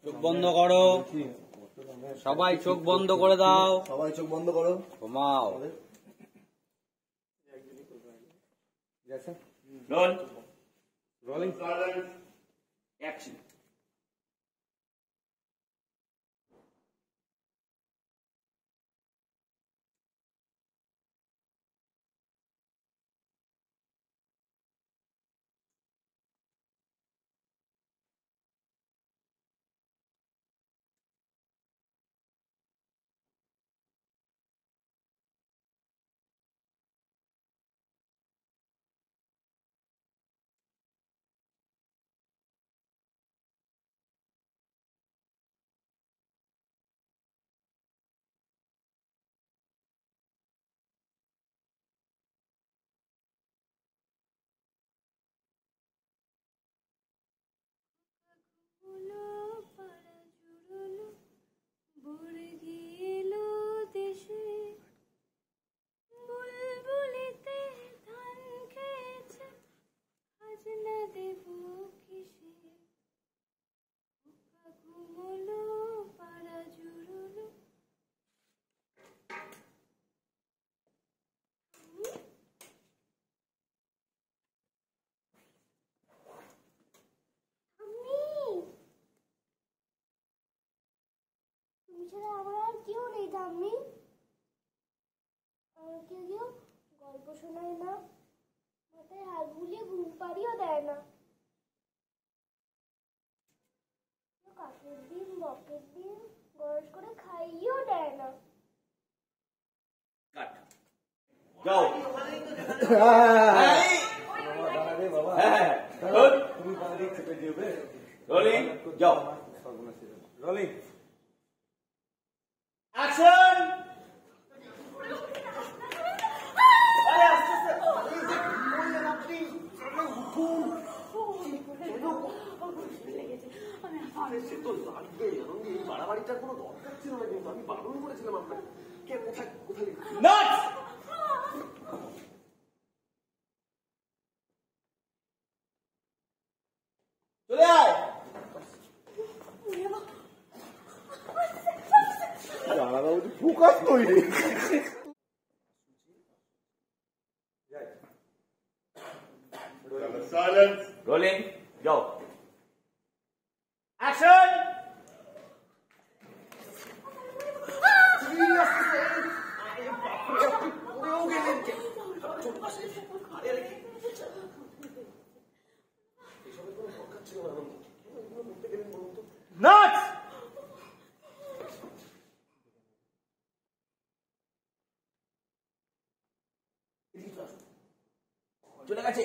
চোখ বন্ধ করো, সবাই চোখ বন্ধ করে দাও, সবাই চোখ বন্ধ করো, ঘুমাও। Role rolling action. গল্প শোনায় না, মাথায় হাত বুলিয়ে ঘুম পাড়িও দেয় না। কাকের ডিম বকের ডিম গরজ করে খাইয়েও দেয় না। কাট যাও। রোলিং যাও। Rolling action. বাড়াবাড়িটার কোনো দরকার ছিল না, কিন্তু আমি বারণ করেছিলাম আপনাকে। কে কোথায় কোথায় নাচ। চলে আয়। ফোকাস তৈরি। রোলিং যাও। অ্যাকশন। নাচ। চলে গেছে।